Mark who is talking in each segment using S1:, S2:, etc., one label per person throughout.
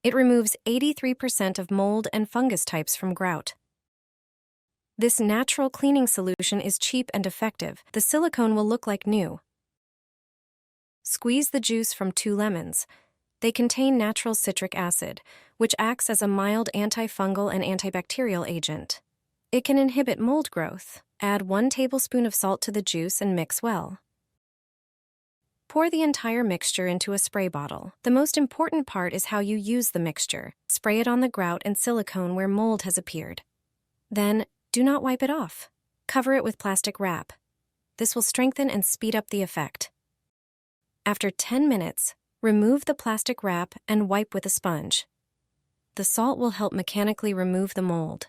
S1: It removes 83% of mold and fungus types from grout. This natural cleaning solution is cheap and effective. The silicone will look like new. Squeeze the juice from 2 lemons. They contain natural citric acid, which acts as a mild antifungal and antibacterial agent. It can inhibit mold growth. Add 1 tablespoon of salt to the juice and mix well. Pour the entire mixture into a spray bottle. The most important part is how you use the mixture. Spray it on the grout and silicone where mold has appeared. Then, do not wipe it off. Cover it with plastic wrap. This will strengthen and speed up the effect. After 10 minutes, remove the plastic wrap and wipe with a sponge. The salt will help mechanically remove the mold.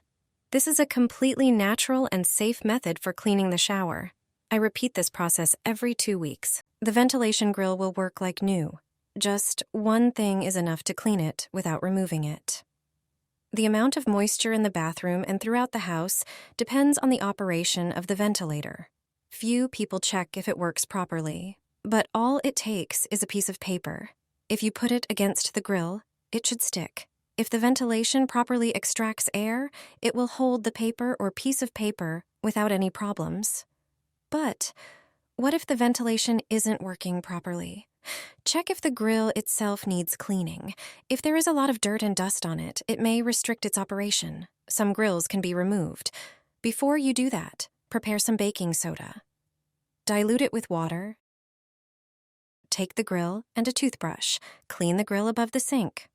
S1: This is a completely natural and safe method for cleaning the shower. I repeat this process every 2 weeks. The ventilation grill will work like new. Just one thing is enough to clean it without removing it. The amount of moisture in the bathroom and throughout the house depends on the operation of the ventilator. Few people check if it works properly, but all it takes is a piece of paper. If you put it against the grill, it should stick. If the ventilation properly extracts air, it will hold the paper or piece of paper without any problems. But what if the ventilation isn't working properly? Check if the grill itself needs cleaning. If there is a lot of dirt and dust on it, it may restrict its operation. Some grills can be removed. Before you do that, prepare some baking soda. Dilute it with water. Take the grill and a toothbrush. Clean the grill above the sink.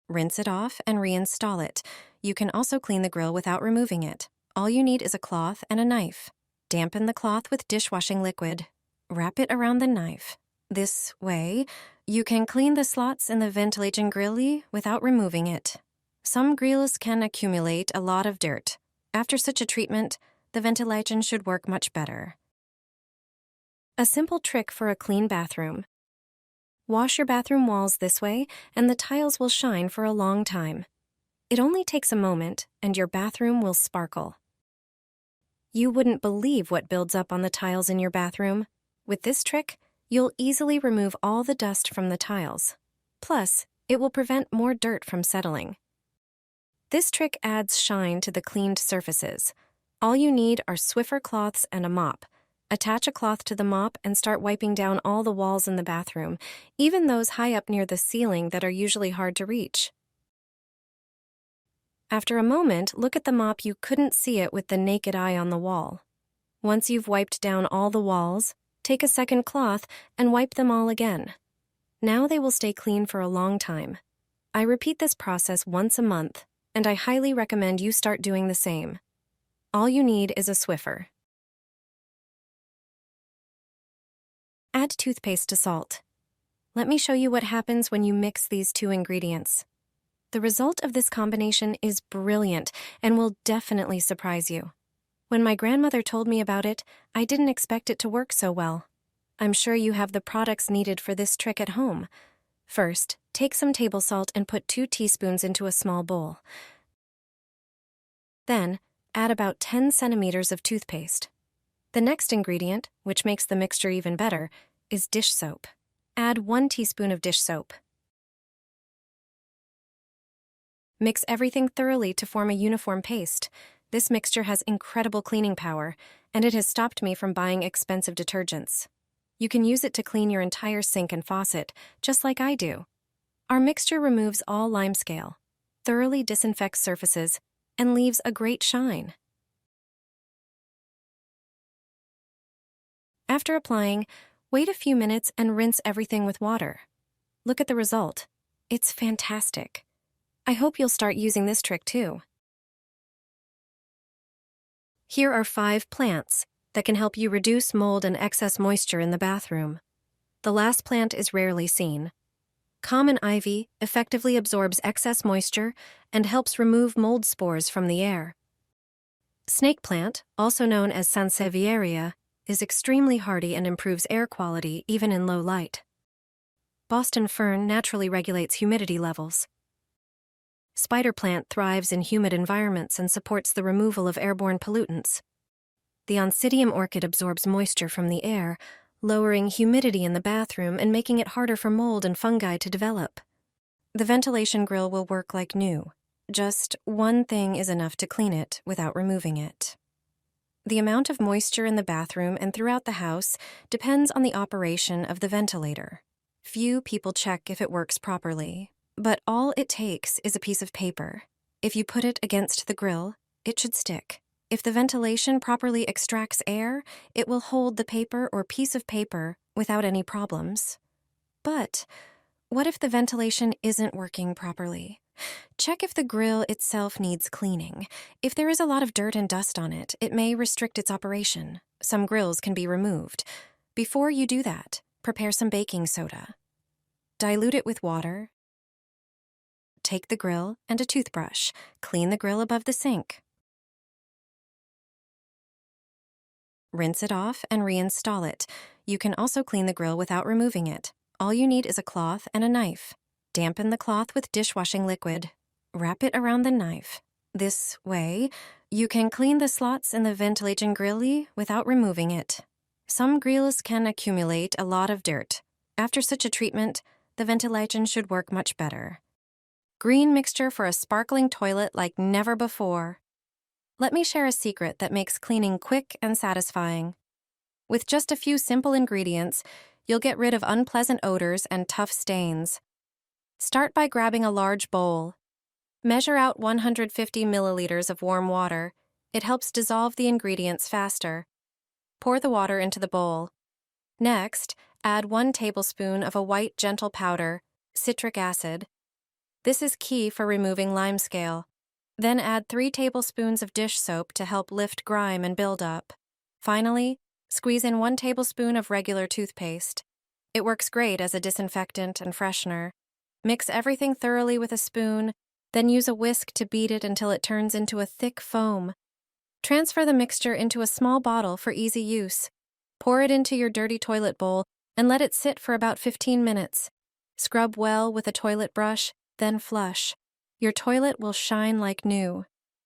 S1: Rinse it off and reinstall it. You can also clean the grill without removing it. All you need is a cloth and a knife. Dampen the cloth with dishwashing liquid. Wrap it around the knife. This way, you can clean the slots in the ventilation grill without removing it. Some grills can accumulate a lot of dirt. After such a treatment, the ventilation should work much better. A simple trick for a clean bathroom. Wash your bathroom walls this way, and the tiles will shine for a long time. It only takes a moment, and your bathroom will sparkle. You wouldn't believe what builds up on the tiles in your bathroom. With this trick, you'll easily remove all the dust from the tiles. Plus, it will prevent more dirt from settling. This trick adds shine to the cleaned surfaces. All you need are Swiffer cloths and a mop. Attach a cloth to the mop and start wiping down all the walls in the bathroom, even those high up near the ceiling that are usually hard to reach. After a moment, look at the mop. You couldn't see it with the naked eye on the wall. Once you've wiped down all the walls, take a second cloth and wipe them all again. Now they will stay clean for a long time. I repeat this process once a month, and I highly recommend you start doing the same. All you need is a Swiffer. Add toothpaste to salt. Let me show you what happens when you mix these 2 ingredients. The result of this combination is brilliant and will definitely surprise you. When my grandmother told me about it, I didn't expect it to work so well. I'm sure you have the products needed for this trick at home. First, take some table salt and put 2 teaspoons into a small bowl. Then, add about 10 centimeters of toothpaste. The next ingredient, which makes the mixture even better, is dish soap. Add 1 teaspoon of dish soap. Mix everything thoroughly to form a uniform paste. This mixture has incredible cleaning power, and it has stopped me from buying expensive detergents. You can use it to clean your entire sink and faucet, just like I do. Our mixture removes all limescale, thoroughly disinfects surfaces, and leaves a great shine. After applying, wait a few minutes and rinse everything with water. Look at the result. It's fantastic. I hope you'll start using this trick too. Here are 5 plants that can help you reduce mold and excess moisture in the bathroom. The last plant is rarely seen. Common ivy effectively absorbs excess moisture and helps remove mold spores from the air. Snake plant, also known as Sansevieria, is extremely hardy and improves air quality even in low light. Boston fern naturally regulates humidity levels. Spider plant thrives in humid environments and supports the removal of airborne pollutants. The Oncidium orchid absorbs moisture from the air, lowering humidity in the bathroom and making it harder for mold and fungi to develop. The ventilation grill will work like new. Just one thing is enough to clean it without removing it. The amount of moisture in the bathroom and throughout the house depends on the operation of the ventilator. Few people check if it works properly, but all it takes is a piece of paper. If you put it against the grill, it should stick. If the ventilation properly extracts air, it will hold the paper or piece of paper without any problems. But what if the ventilation isn't working properly? Check if the grill itself needs cleaning. If there is a lot of dirt and dust on it, it may restrict its operation. Some grills can be removed. Before you do that, prepare some baking soda. Dilute it with water. Take the grill and a toothbrush. Clean the grill above the sink. Rinse it off and reinstall it. You can also clean the grill without removing it. All you need is a cloth and a knife. Dampen the cloth with dishwashing liquid. Wrap it around the knife. This way, you can clean the slots in the ventilation grill without removing it. Some grills can accumulate a lot of dirt. After such a treatment, the ventilation should work much better. Green mixture for a sparkling toilet like never before. Let me share a secret that makes cleaning quick and satisfying. With just a few simple ingredients, you'll get rid of unpleasant odors and tough stains. Start by grabbing a large bowl. Measure out 150 milliliters of warm water. It helps dissolve the ingredients faster. Pour the water into the bowl. Next, add 1 tablespoon of a white gentle powder, citric acid. This is key for removing limescale. Then add 3 tablespoons of dish soap to help lift grime and buildup. Finally, squeeze in 1 tablespoon of regular toothpaste. It works great as a disinfectant and freshener. Mix everything thoroughly with a spoon, then use a whisk to beat it until it turns into a thick foam. Transfer the mixture into a small bottle for easy use. Pour it into your dirty toilet bowl and let it sit for about 15 minutes. Scrub well with a toilet brush, then flush. Your toilet will shine like new.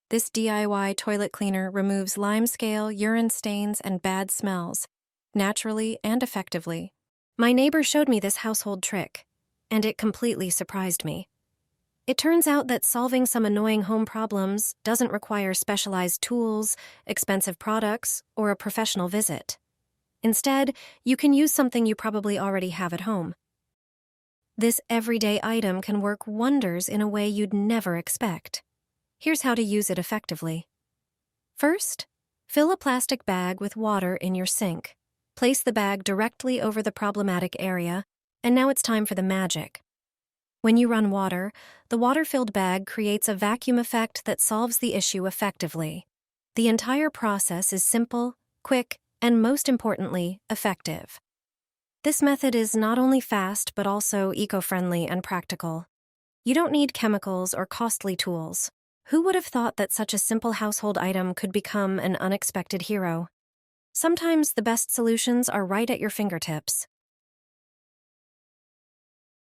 S1: This DIY toilet cleaner removes limescale, urine stains, and bad smells, naturally and effectively. My neighbor showed me this household trick, and it completely surprised me. It turns out that solving some annoying home problems doesn't require specialized tools, expensive products, or a professional visit. Instead, you can use something you probably already have at home. This everyday item can work wonders in a way you'd never expect. Here's how to use it effectively. First, fill a plastic bag with water in your sink. Place the bag directly over the problematic area, and now it's time for the magic. When you run water, the water-filled bag creates a vacuum effect that solves the issue effectively. The entire process is simple, quick, and most importantly, effective. This method is not only fast but also eco-friendly and practical. You don't need chemicals or costly tools. Who would have thought that such a simple household item could become an unexpected hero? Sometimes the best solutions are right at your fingertips.